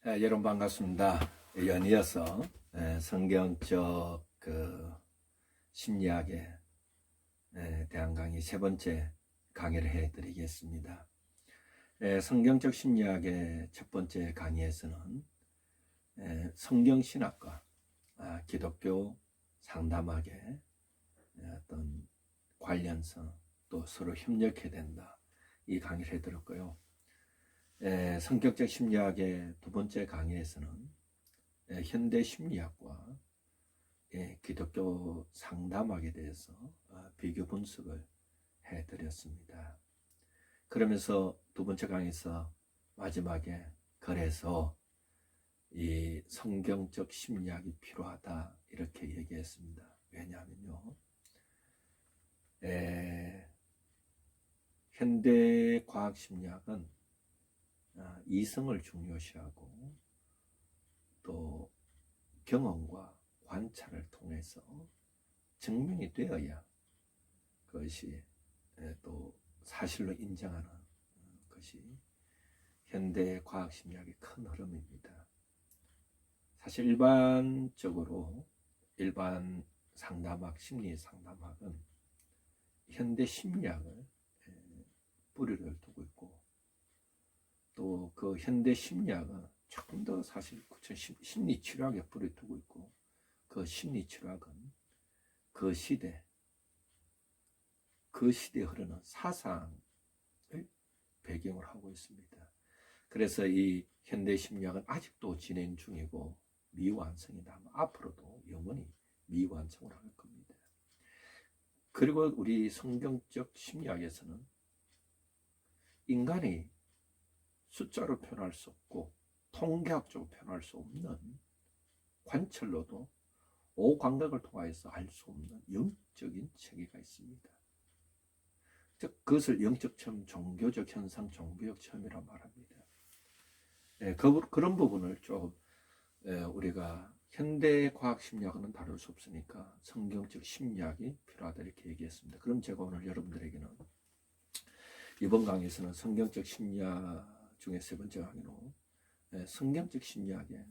여러분 반갑습니다. 연이어서 성경적 심리학에 대한 강의 세 번째 강의를 해드리겠습니다. 성경적 심리학의 첫 번째 강의에서는 성경신학과 기독교 상담학의 어떤 관련성 또 서로 협력해야 된다, 이 강의를 해드렸고요. 성격적 심리학의 두 번째 강의에서는 현대 심리학과 기독교 상담학에 대해서 비교 분석을 해드렸습니다. 그러면서 두 번째 강의에서 마지막에 그래서 이 성경적 심리학이 필요하다, 이렇게 얘기했습니다. 왜냐하면요, 현대 과학 심리학은 이성을 중요시하고 또 경험과 관찰을 통해서 증명이 되어야 그것이 또 사실로 인정하는 것이 현대 과학 심리학의 큰 흐름입니다. 사실 일반 상담학, 심리 상담학은 현대 심리학을 뿌리를 두고 있고, 또 그 현대 심리학은 조금 더 사실 심리 치료학에 뿌리 두고 있고, 그 심리 치료학은 그 시대에 흐르는 사상을 배경으로 하고 있습니다. 그래서 이 현대 심리학은 아직도 진행 중이고 미완성이 남아 앞으로도 영원히 미완성을 할 겁니다. 그리고 우리 성경적 심리학에서는 인간이 숫자로 표현할 수 없고 통계학적으로 표현할 수 없는, 관찰로도 오감각을 통해서 알 수 없는 영적인 체계가 있습니다. 즉 그것을 영적 체험, 종교적 현상, 종교적 체험이라고 말합니다. 그런 부분을 좀 우리가 현대 과학 심리학은 다룰 수 없으니까 성경적 심리학이 필요하다, 이렇게 얘기했습니다. 그럼 제가 오늘 여러분들에게는 이번 강의에서는 성경적 심리학 중에 세 번째 강의로 성경적 심리학의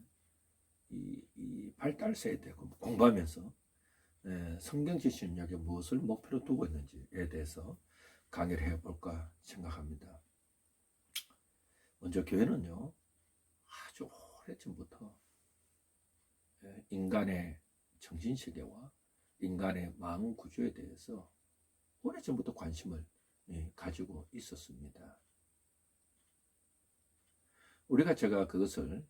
이 발달세에 대해 공부하면서 성경적 심리학이 무엇을 목표로 두고 있는지에 대해서 강의를 해볼까 생각합니다. 먼저 교회는요, 아주 오래전부터 인간의 정신세계와 인간의 마음 구조에 대해서 오래전부터 관심을 가지고 있었습니다. 제가 그것을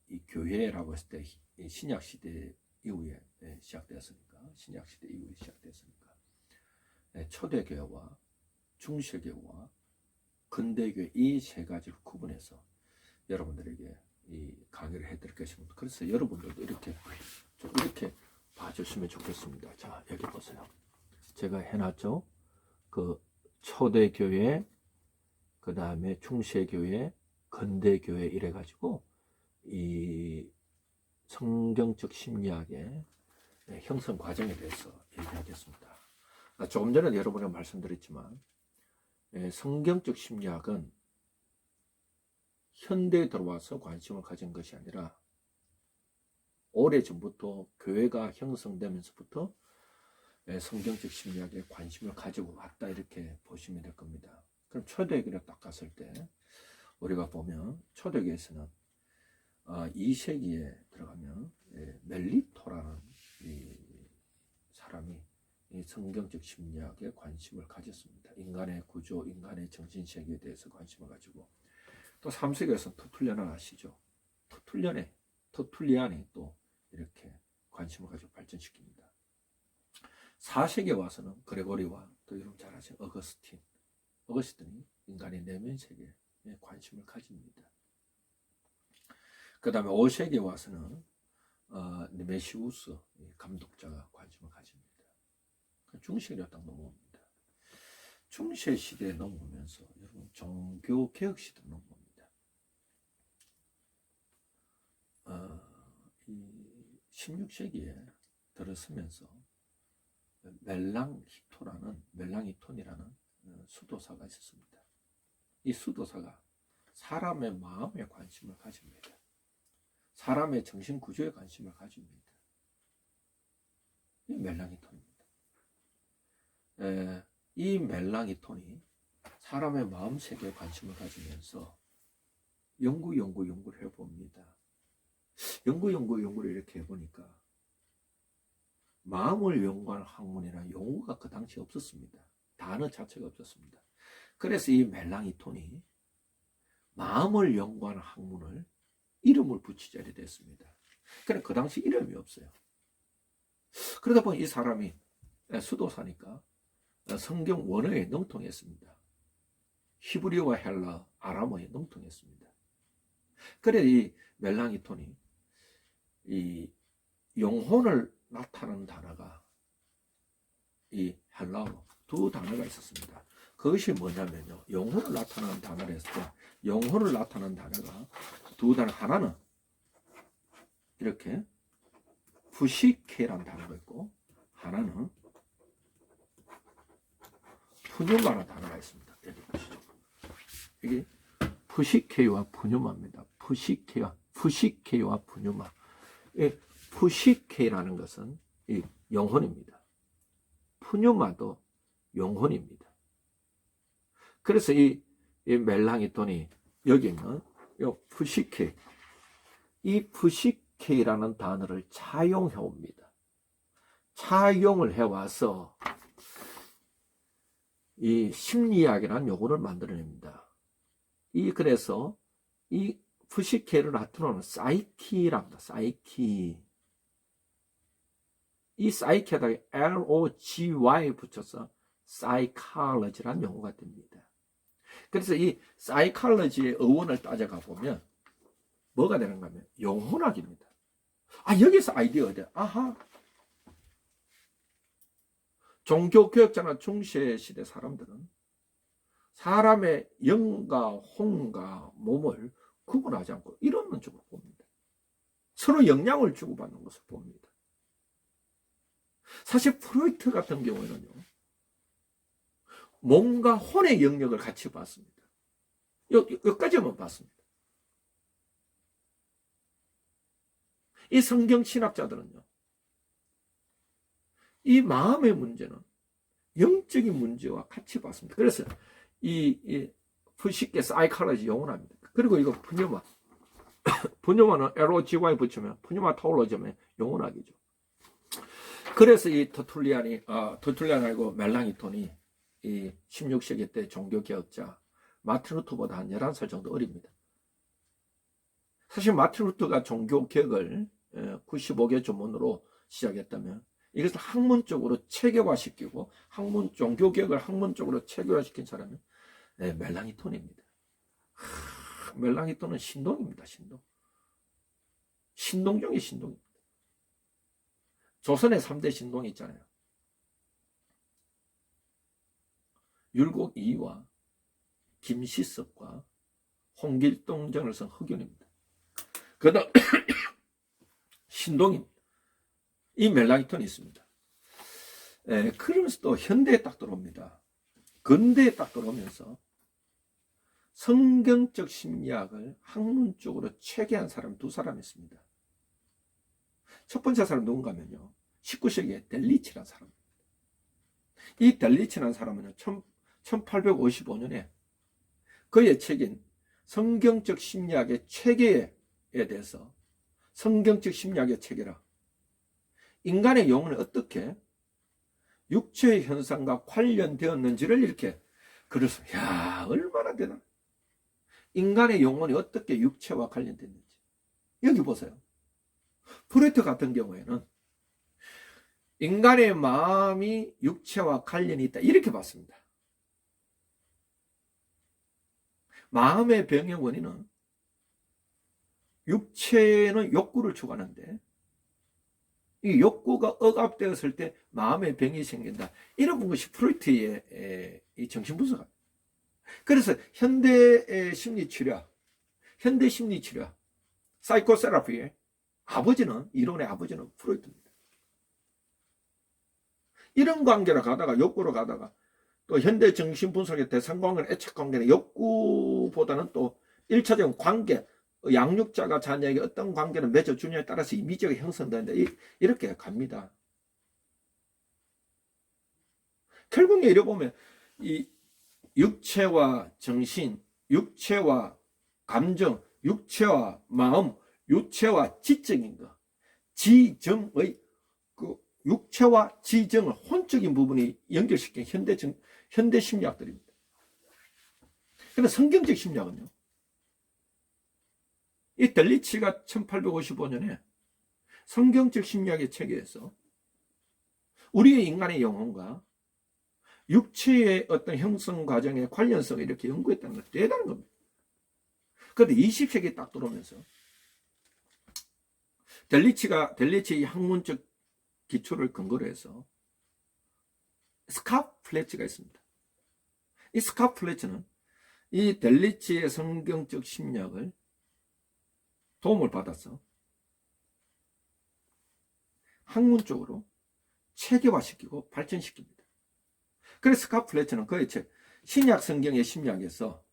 이 교회라고 했을 때 신약 시대 이후에 시작되었으니까, 초대교회와 중세교회와 근대교회, 이 세 가지를 구분해서 여러분들에게 이 강의를 해드릴 것입니다. 그래서 여러분들도 이렇게 봐주시면 좋겠습니다. 자, 여기 보세요. 제가 해놨죠. 그 초대교회, 그 다음에 중세교회, 근대교회, 이래가지고 이 성경적 심리학의 형성 과정에 대해서 얘기하겠습니다. 조금 전에 여러분에게 말씀드렸지만 성경적 심리학은 현대에 들어와서 관심을 가진 것이 아니라 오래전부터 교회가 형성되면서부터 성경적 심리학에 관심을 가지고 왔다, 이렇게 보시면 될 겁니다. 그럼 초대교회를 딱 갔을 때 우리가 보면 초대교회에서는 2세기에 들어가면 멜리토라는 이 사람이 이 성경적 심리학에 관심을 가졌습니다. 인간의 구조, 인간의 정신세계에 대해서 관심을 가지고, 또 3세기에서 터툴리안을 아시죠? 터툴리안이 또 이렇게 관심을 가지고 발전시킵니다. 4세기에 와서는 그레고리와 또 여러분 잘 아시는 어거스틴이 인간의 내면 세계에 관심을 가집니다. 그 다음에 5세기에 와서는 네메시우스 감독자가 관심을 가집니다. 중세시대로 딱 넘어옵니다. 중세 시대에 넘어오면서 여러분 종교 개혁 시대로 넘어옵니다. 이 16세기에 들어서면서 멜랑히톤이라는 수도사가 있었습니다. 이 수도사가 사람의 마음에 관심을 가집니다. 사람의 정신 구조에 관심을 가집니다. 이 멜라니톤입니다. 이 멜라니톤이 사람의 마음 세계에 관심을 가지면서 연구를 해봅니다. 연구를 이렇게 해보니까 마음을 연구하는 학문이나 용어가 그 당시 없었습니다. 단어 자체가 없었습니다. 그래서 이 멜라니톤이 마음을 연구하는 학문을 이름을 붙이자리 됐습니다. 그런데 그 당시 이름이 없어요. 그러다 보니 이 사람이 수도사니까 성경 원어에 능통했습니다. 히브리어와 헬라, 아람어에 능통했습니다. 그래 이 멜라니톤이 이 영혼을 나타내는 단어가 이 헬라어 두 단어가 있었습니다. 그것이 뭐냐면요, 영혼을 나타내는 단어를 했을 때 영혼을 나타내는 단어가 두 단어, 하나는 이렇게 푸시케라는 단어가 있고 하나는 푸뉴마라는 단어가 있습니다. 여기 보시죠. 이게 푸시케와 푸뉴마입니다. 푸시케와 푸뉴마. 푸시케라는 것은 이 영혼입니다. 푸뉴마도 영혼입니다. 그래서 이 멜라니톤이 여기 있는 이 푸시케, 이 푸시케라는 단어를 차용해 옵니다. 차용을 해와서 이 심리학이라는 용어를 만들어냅니다. 그래서 이 푸시케를 나타내는 사이키랍니다. 사이키. 이 사이키에다가 LOGY 붙여서 psychology라는 용어가 됩니다. 그래서 이 psychology의 어원을 따져가 보면 뭐가 되는가 하면 영혼학입니다. 여기서 아이디어 어디야? 아하. 종교교역자나 중세시대 사람들은 사람의 영과 혼과 몸을 구분하지 않고 이런 쪽으로 봅니다. 서로 영향을 주고받는 것을 봅니다. 사실 프로이트 같은 경우에는요, 몸과 혼의 영역을 같이 봤습니다. 여기까지만 봤습니다. 이 성경 신학자들은요, 이 마음의 문제는 영적인 문제와 같이 봤습니다. 그래서 이 푸시케 사이콜로지 용어랍니다. 그리고 이거 푸뉴마, 푸뉴마는 LOGY 붙이면 푸뉴마 타올로지면 영혼학이죠. 그래서 이 터툴리안이 아니고 멜라니톤이 이 16세기 때 종교개혁자 마틴 루터보다 한 11살 정도 어립니다. 사실 마틴 루터가 종교개혁을 95개 조문으로 시작했다면 이것을 학문적으로 체계화시키고 종교개혁을 학문적으로 체계화시킨 사람은 멜라니톤입니다. 멜라니톤은 신동입니다. 신동 중에 신동입니다. 조선의 3대 신동이 있잖아요. 율곡 이이와 김시석과 홍길동전을 쓴 흑연입니다. 그 다음 신동입니다. 이 멜라니톤이 있습니다. 그러면서 또 현대에 딱 들어옵니다. 근대에 딱 들어오면서 성경적 심리학을 학문적으로 체계한 사람 두 사람이 있습니다. 첫 번째 사람 누군가 하면요, 19세기에 델리치라는 사람입니다. 이 델리치라는 사람은 1855년에 그의 책인 성경적 심리학의 체계에 대해서, 성경적 심리학의 체계라, 인간의 영혼이 어떻게 육체의 현상과 관련되었는지를 이렇게 글에서, 얼마나 대단해. 인간의 영혼이 어떻게 육체와 관련됐는지. 여기 보세요. 프로이트 같은 경우에는 인간의 마음이 육체와 관련이 있다, 이렇게 봤습니다. 마음의 병의 원인은 육체는 욕구를 추구하는데 이 욕구가 억압되었을 때 마음의 병이 생긴다, 이런 것이 프로이트의 이 정신분석. 그래서 현대 심리치료, 사이코세라피의 이론의 아버지는 프로이트입니다. 이런 관계로 가다가, 욕구로 가다가, 또 현대 정신분석의 대상관계는 애착관계는 욕구보다는 또 1차적인 관계, 양육자가 자녀에게 어떤 관계를 맺어주냐에 따라서 이미지가 형성되는데 이렇게 갑니다. 결국에 이래 보면 이 육체와 정신, 육체와 감정, 육체와 마음, 육체와 지적인 것, 지정의 그 육체와 지정을 혼적인 부분이 연결시킨 현대 심리학들입니다. 그런데 성경적 심리학은요, 이 델리치가 1855년에 성경적 심리학의 체계에서 우리의 인간의 영혼과 육체의 어떤 형성 과정의 관련성을 이렇게 연구했다는 건 대단한 겁니다. 그런데 20세기에 딱 들어오면서 델리치의 학문적 기초를 근거로 해서 스캇 플래츠가 있습니다. 이 스캇 플래츠는 이 델리치의 성경적 심리학을 도움을 받아서 학문적으로 체계화시키고 발전시킵니다. 그래서 스캇 플래츠는 그의 책 신약 성경의 심리학에서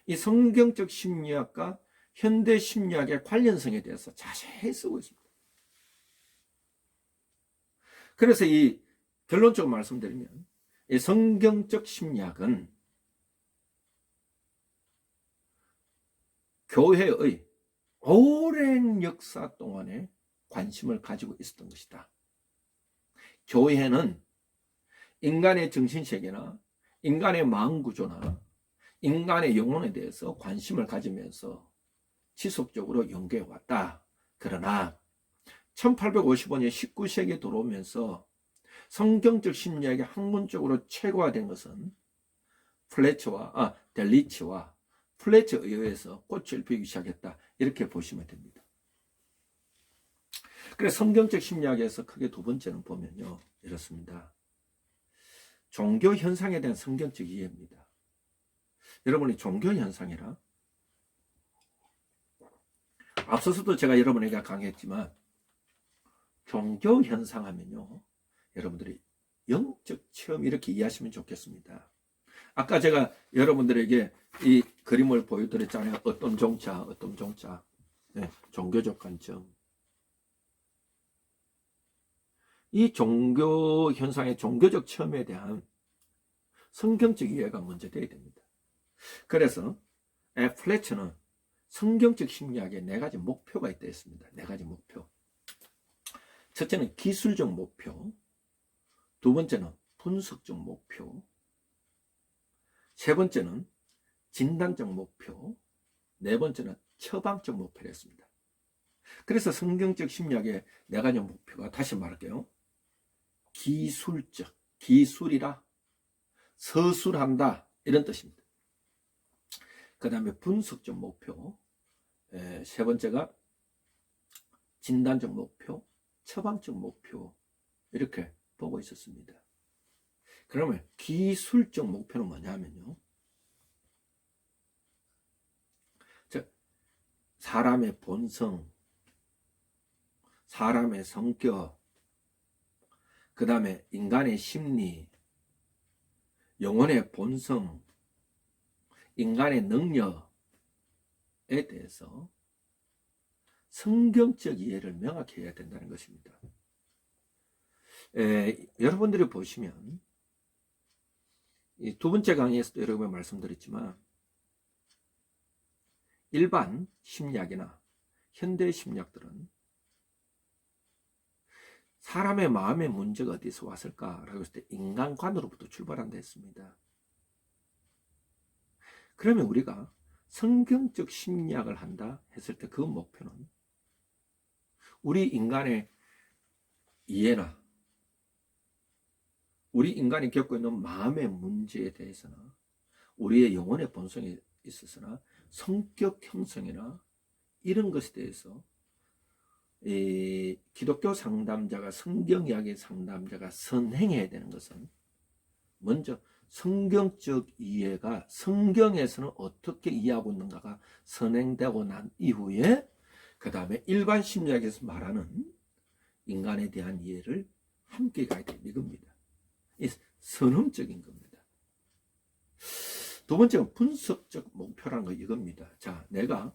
이 성경적 심리학과 현대 심리학의 관련성에 대해서 자세히 쓰고 있습니다. 그래서 이 결론적으로 말씀드리면 이 성경적 심리학은 교회의 오랜 역사 동안에 관심을 가지고 있었던 것이다. 교회는 인간의 정신세계나 인간의 마음구조나 인간의 영혼에 대해서 관심을 가지면서 지속적으로 연구해왔다. 그러나 1855년 19세기에 들어오면서 성경적 심리학이 학문적으로 체계화된 것은 델리치와 플래처에 의해서 꽃을 피우기 시작했다. 이렇게 보시면 됩니다. 그래서 성경적 심리학에서 크게 두 번째는 보면요, 이렇습니다. 종교 현상에 대한 성경적 이해입니다. 여러분이 종교 현상이라 앞서서도 제가 여러분에게 강의했지만 종교 현상 하면요, 여러분들이 영적 체험 이렇게 이해하시면 좋겠습니다. 아까 제가 여러분들에게 이 그림을 보여드렸잖아요. 어떤 종자, 네, 종교적 관점. 이 종교 현상의 종교적 체험에 대한 성경적 이해가 먼저 되어야 됩니다. 그래서 플래처는 성경적 심리학에 4가지 목표가 있다 했습니다. 4가지 목표. 첫째는 기술적 목표, 두 번째는 분석적 목표, 세 번째는 진단적 목표, 네 번째는 처방적 목표를 했습니다. 그래서 성경적 심리학의 4가지 목표가, 다시 말할게요, 기술적, 기술이라 서술한다, 이런 뜻입니다. 그 다음에 분석적 목표, 세 번째가 진단적 목표, 처방적 목표, 이렇게 보고 있었습니다. 그러면 기술적 목표는 뭐냐면요, 사람의 본성, 사람의 성격, 그 다음에 인간의 심리, 영혼의 본성, 인간의 능력에 대해서 성경적 이해를 명확히 해야 된다는 것입니다. 여러분들이 보시면 이 두 번째 강의에서도 여러 번 말씀드렸지만 일반 심리학이나 현대 심리학들은 사람의 마음의 문제가 어디서 왔을까라고 했을 때 인간관으로부터 출발한다 했습니다. 그러면 우리가 성경적 심리학을 한다 했을 때 그 목표는 우리 인간의 이해나 우리 인간이 겪고 있는 마음의 문제에 대해서나 우리의 영혼의 본성에 있어서나 성격 형성이나 이런 것에 대해서 이 기독교 상담자가, 성경 이야기 상담자가 선행해야 되는 것은 먼저 성경적 이해가 성경에서는 어떻게 이해하고 있는가가 선행되고 난 이후에 그 다음에 일반 심리학에서 말하는 인간에 대한 이해를 함께 가야 됩니다. 이겁니다. 이 선험적인 겁니다. 두 번째는 분석적 목표라는 거 이겁니다. 자, 내가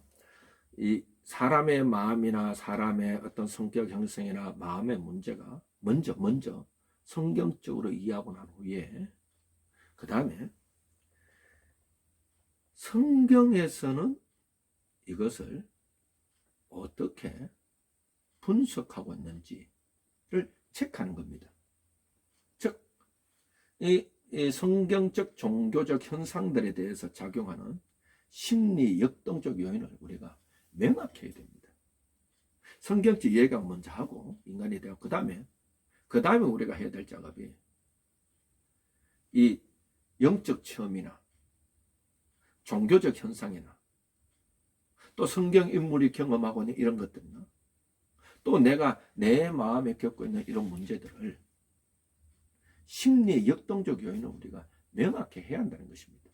이 사람의 마음이나 사람의 어떤 성격 형성이나 마음의 문제가 먼저 성경적으로 이해하고 난 후에 그 다음에 성경에서는 이것을 어떻게 분석하고 있는지를 체크하는 겁니다. 즉, 이 성경적 종교적 현상들에 대해서 작용하는 심리 역동적 요인을 우리가 명확히 해야 됩니다. 성경적 이해가 먼저 하고 인간에 대한 그 다음에 우리가 해야 될 작업이 이 영적 체험이나 종교적 현상이나 또 성경 인물이 경험하고 있는 이런 것들이나 또 내가 내 마음에 겪고 있는 이런 문제들을 심리의 역동적 요인을 우리가 명확히 해야 한다는 것입니다.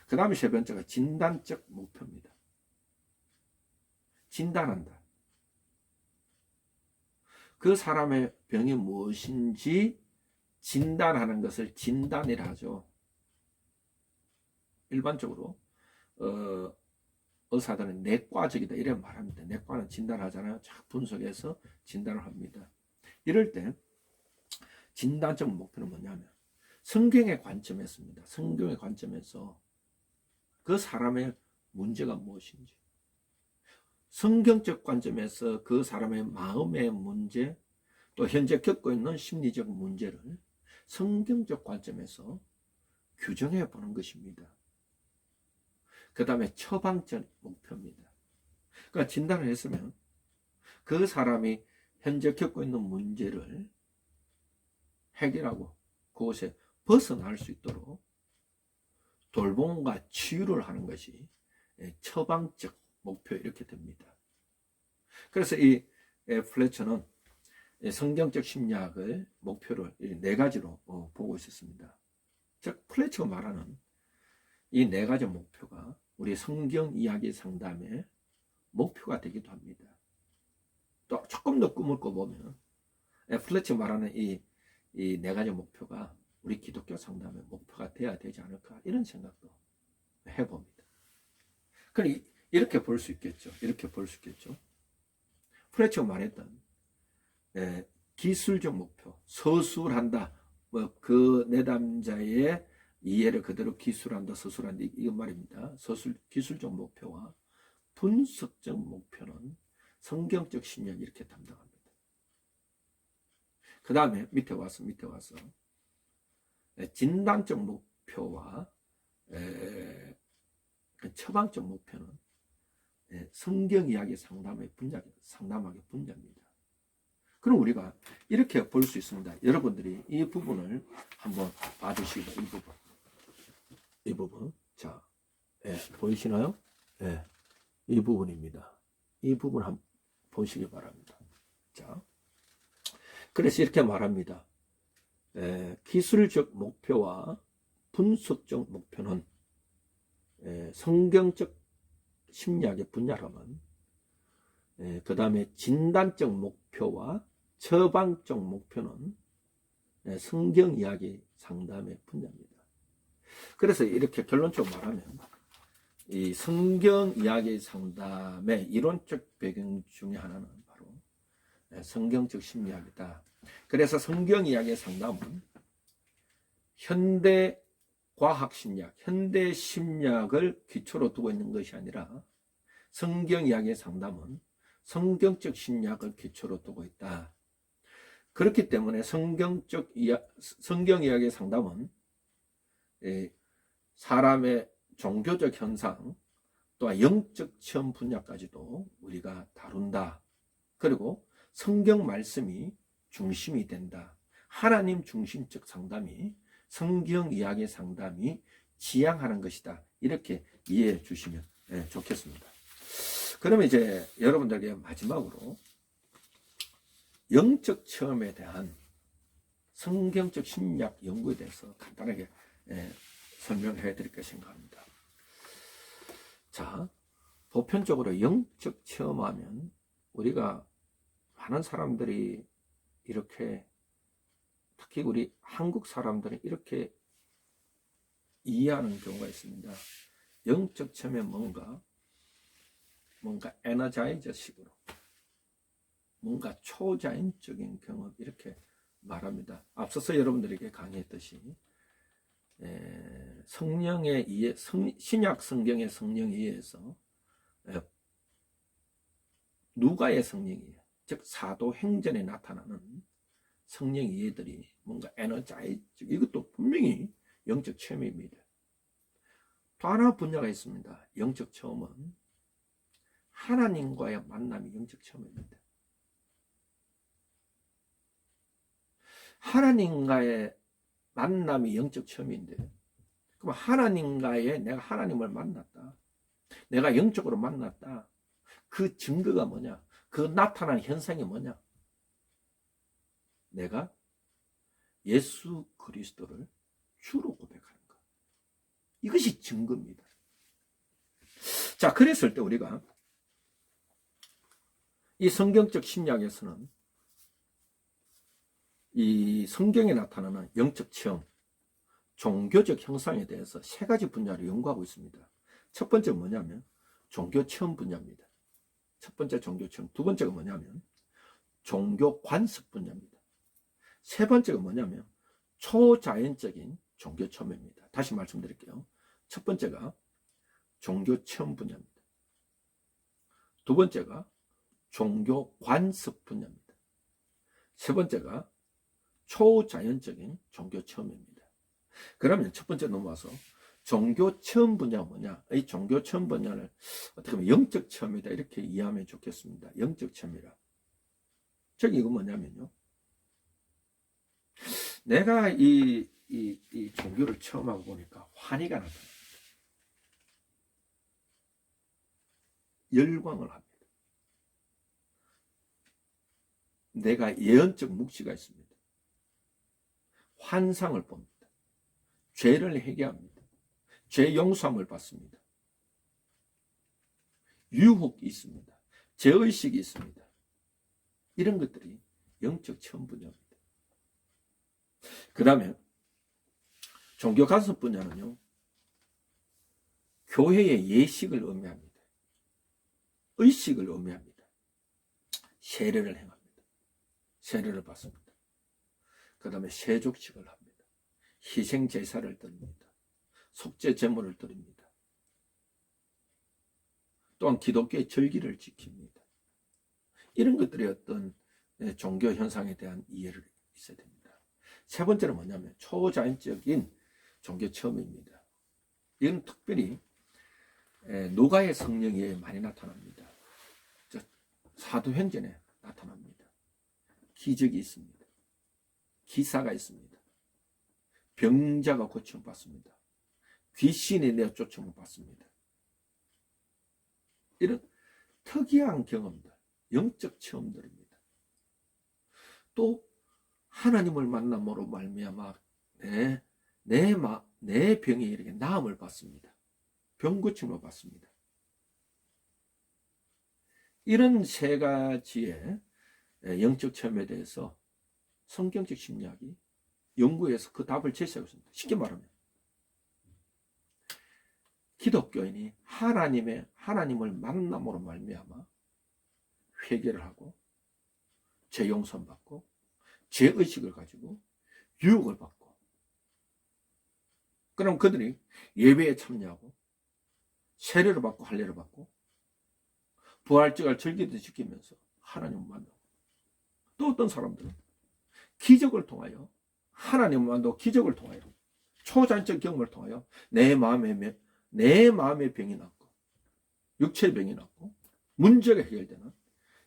그 다음에 세 번째가 진단적 목표입니다. 진단한다. 그 사람의 병이 무엇인지 진단하는 것을 진단이라 하죠. 일반적으로 의사들은 내과적이다 이런 말합니다. 내과는 진단하잖아요. 쫙 분석해서 진단을 합니다. 이럴 때 진단적 목표는 뭐냐면 성경의 관점에서입니다. 성경의 관점에서 그 사람의 문제가 무엇인지, 성경적 관점에서 그 사람의 마음의 문제, 또 현재 겪고 있는 심리적 문제를 성경적 관점에서 규정해 보는 것입니다. 그 다음에 처방적 목표입니다. 그러니까 진단을 했으면 그 사람이 현재 겪고 있는 문제를 해결하고 그곳에 벗어날 수 있도록 돌봄과 치유를 하는 것이 처방적 목표 이렇게 됩니다. 그래서 이 플래처는 성경적 심리학을 목표를 네 가지로 보고 있었습니다. 즉 플래처가 말하는 이 네 가지 목표가 우리 성경 이야기 상담의 목표가 되기도 합니다. 또 조금 더 꿈을 꿔보면 플래처가 말하는 이 네 가지 목표가 우리 기독교 상담의 목표가 돼야 되지 않을까 이런 생각도 해봅니다. 그럼 이렇게 볼 수 있겠죠. 이렇게 볼 수 있겠죠. 플래처가 말했던 기술적 목표, 서술한다. 그 내담자의 이해를 그대로 기술한다, 서술한다 이건 말입니다. 기술적 목표와 분석적 목표는 성경적 심리학 이렇게 담당합니다. 그 다음에 밑에 와서 진단적 목표와 처방적 목표는 성경 이야기 상담하게 분야입니다. 그럼 우리가 이렇게 볼 수 있습니다. 여러분들이 이 부분을 한번 봐주시기 바랍니다. 이 부분. 자, 보이시나요? 이 부분입니다. 이 부분 한번 보시기 바랍니다. 자, 그래서 이렇게 말합니다. 기술적 목표와 분석적 목표는 성경적 심리학의 분야라면 그 다음에 진단적 목표와 처방적 목표는 성경 이야기 상담의 분야입니다. 그래서 이렇게 결론적으로 말하면 이 성경 이야기 상담의 이론적 배경 중에 하나는 바로 성경적 심리학이다. 그래서 성경 이야기 상담은 현대 과학 심리학, 현대 심리학을 기초로 두고 있는 것이 아니라 성경 이야기 상담은 성경적 심리학을 기초로 두고 있다. 그렇기 때문에 성경 이야기 상담은 사람의 종교적 현상 또한 영적 체험 분야까지도 우리가 다룬다. 그리고 성경 말씀이 중심이 된다. 하나님 중심적 상담이 성경 이야기 상담이 지향하는 것이다. 이렇게 이해해 주시면 좋겠습니다. 그러면 이제 여러분들에게 마지막으로 영적 체험에 대한 성경적 심리학 연구에 대해서 간단하게 설명해 드릴까 생각합니다. 자, 보편적으로 영적 체험하면 우리가 많은 사람들이 이렇게 특히 우리 한국 사람들은 이렇게 이해하는 경우가 있습니다. 영적 체험에 뭔가 에너자이저식으로 뭔가 초자연적인 경험 이렇게 말합니다. 앞서서 여러분들에게 강의했듯이 성령의 이해, 신약 성경의 성령에 의해서 누가의 성령이에요. 즉 사도행전에 나타나는 성령 이해들이 뭔가 에너자이즈, 이것도 분명히 영적 체험입니다. 또 하나 분야가 있습니다. 영적 체험은 하나님과의 만남이 영적 체험입니다. 하나님과의 만남이 영적 체험인데, 그럼 하나님과의 내가 하나님을 만났다, 내가 영적으로 만났다, 그 증거가 뭐냐? 그 나타나는 현상이 뭐냐? 내가 예수 그리스도를 주로 고백하는 것. 이것이 증거입니다. 자, 그랬을 때 우리가 이 성경적 심리학에서는 이 성경에 나타나는 영적 체험, 종교적 형상에 대해서 세 가지 분야를 연구하고 있습니다. 첫 번째 뭐냐면 종교 체험 분야입니다. 첫 번째 종교 체험. 두 번째가 뭐냐면 종교 관습 분야입니다. 세 번째가 뭐냐면 초자연적인 종교 체험입니다. 다시 말씀드릴게요. 첫 번째가 종교 체험 분야입니다. 두 번째가 종교 관습 분야입니다. 세 번째가 초자연적인 종교 체험입니다. 그러면 첫 번째 넘어와서 종교 체험 분야가 뭐냐? 이 종교 체험 분야를 어떻게 보면 영적 체험이다 이렇게 이해하면 좋겠습니다. 영적 체험이라. 즉 이건 뭐냐면요, 내가 이 종교를 체험하고 보니까 환희가 나타납니다. 열광을 합니다. 내가 예언적 묵시가 있습니다. 환상을 봅니다. 죄를 회개합니다. 죄 용서함을 받습니다. 유혹이 있습니다. 죄의식이 있습니다. 이런 것들이 영적 체험 분야입니다. 그 다음에 종교 관습 분야는요, 교회의 예식을 의미합니다. 의식을 의미합니다. 세례를 행합니다. 세례를 받습니다. 그 다음에 세족식을 합니다. 희생 제사를 드립니다. 속죄 제물을 드립니다. 또한 기독교의 절기를 지킵니다. 이런 것들이 어떤 종교 현상에 대한 이해를 있어야 됩니다. 세 번째는 뭐냐면 초자연적인 종교 체험입니다. 이건 특별히 누가의 성령에 많이 나타납니다. 사도행전에 나타납니다. 기적이 있습니다. 기사가 있습니다. 병자가 고침을 받습니다. 귀신이 내쫓음을 받습니다. 이런 특이한 경험들, 영적 체험들입니다. 또 하나님을 만남으로 말미암아 내 병이 이렇게 나음을 받습니다. 병 고침을 받습니다. 이런 세 가지의 영적 체험에 대해서 성경적 심리학이 연구해서 그 답을 제시하고 있습니다. 쉽게 말하면 기독교인이 하나님을 만남으로 말미암아 회개를 하고 죄 용서 받고 죄의식을 가지고 유혹을 받고, 그럼 그들이 예배에 참여하고 세례를 받고 할례를 받고 부활절 절기도 지키면서 하나님을 만나고, 또 어떤 사람들은 기적을 통하여 하나님을 만나고 기적을 통하여 초자연적 경험을 통하여 내 마음의 병이 낫고 육체의 병이 낫고 문제가 해결되는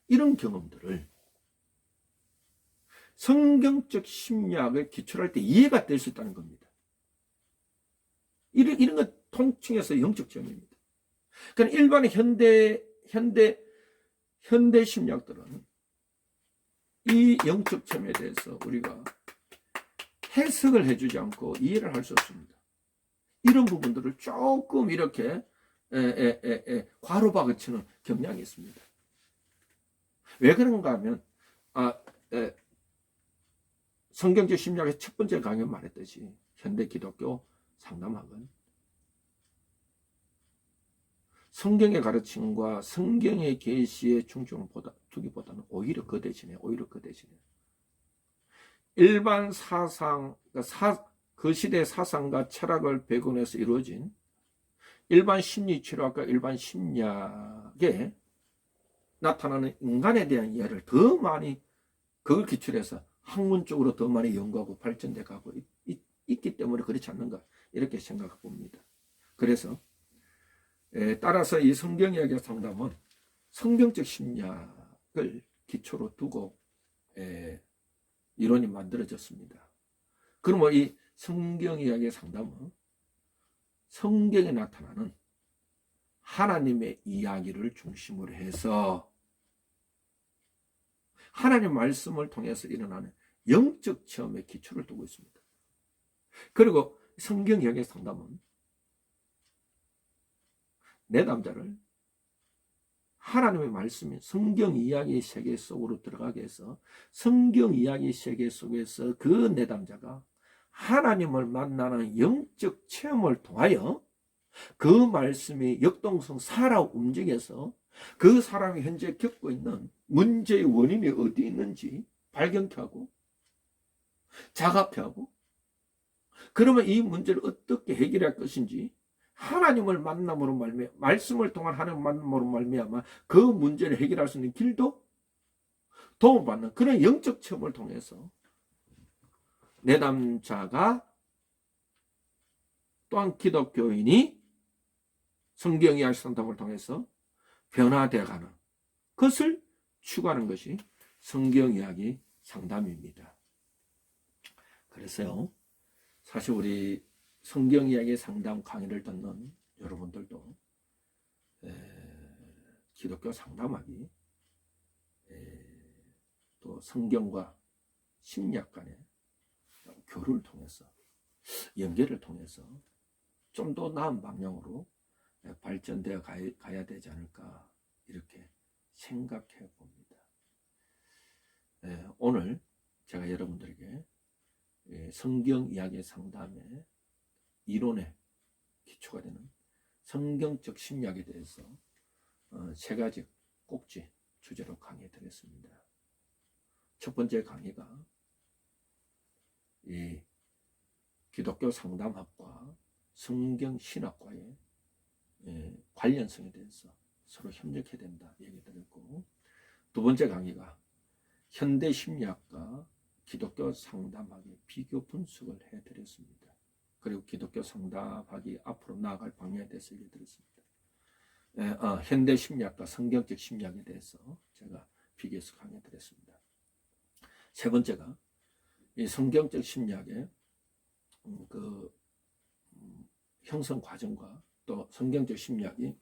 이런 경험들을 성경적 심리학을 기초로 할 때 이해가 될 수 있다는 겁니다. 이런 것 통칭해서 영적 체험입니다. 그러니까 일반의 현대 심리학들은 이 영적 체험에 대해서 우리가 해석을 해주지 않고 이해를 할 수 없습니다. 이런 부분들을 조금 이렇게 과로박을 치는 경향이 있습니다. 왜 그런가 하면 성경적 심리학의 첫 번째 강연 말했듯이 현대 기독교 상담학은 성경의 가르침과 성경의 계시의 중점을 두기보다는 오히려 그 대신에 일반 사상, 그 시대 사상과 철학을 배경으로 해서 이루어진 일반 심리치료학과 일반 심리학에 나타나는 인간에 대한 이해를 더 많이 그걸 기초로 해서 학문적으로 더 많이 연구하고 발전돼 가고 있기 때문에 그렇지 않는가 이렇게 생각해 봅니다. 그래서 따라서 이 성경이야기 상담은 성경적 심리학을 기초로 두고 이론이 만들어졌습니다. 그러면 이 성경이야기 상담은 성경에 나타나는 하나님의 이야기를 중심으로 해서 하나님의 말씀을 통해서 일어나는 영적 체험의 기초를 두고 있습니다. 그리고 성경 이야기 상담은 내담자를 하나님의 말씀인 성경 이야기 세계 속으로 들어가게 해서 성경 이야기 세계 속에서 그 내담자가 하나님을 만나는 영적 체험을 통하여 그 말씀이 역동성 살아 움직여서 그 사람이 현재 겪고 있는 문제의 원인이 어디 있는지 발견케 하고 자각해 하고 그러면 이 문제를 어떻게 해결할 것인지 하나님을 만남으로 말미암아 말씀을 통한 하나님 만남으로 말미암아 그 문제를 해결할 수 있는 길도 도움받는 그런 영적 체험을 통해서 내담자가 또한 기독교인이 성경 이야기 상담을 통해서 변화되어가는 것을 추구하는 것이 성경 이야기 상담입니다. 그래서요, 사실 우리 성경 이야기 상담 강의를 듣는 여러분들도 기독교 상담학이 또 성경과 심리학 간의 교류를 통해서 연계를 통해서 좀 더 나은 방향으로 발전되어 가야 되지 않을까 이렇게 생각해 봅니다. 오늘 제가 여러분들에게 성경 이야기 상담의 이론의 기초가 되는 성경적 심리학에 대해서 세 가지 꼭지 주제로 강의해 드렸습니다. 첫 번째 강의가 이 기독교 상담학과 성경 신학과의 관련성에 대해서 서로 협력해야 된다 얘기 드렸고, 두 번째 강의가 현대 심리학과 기독교 상담학의 비교 분석을 해드렸습니다. 그리고 기독교 상담학이 앞으로 나아갈 방향에 대해서 얘기 드렸습니다. 현대 심리학과 성경적 심리학에 대해서 제가 비교해서 강의 드렸습니다. 세 번째가 이 성경적 심리학의 형성 과정과 또 성경적 심리학이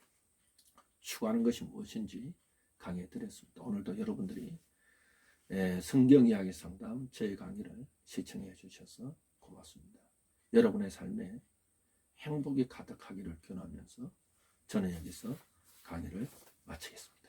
추구하는 것이 무엇인지 강의해 드렸습니다. 오늘도 여러분들이 성경 이야기 상담 저희 강의를 시청해 주셔서 고맙습니다. 여러분의 삶에 행복이 가득하기를 기원하면서 저는 여기서 강의를 마치겠습니다.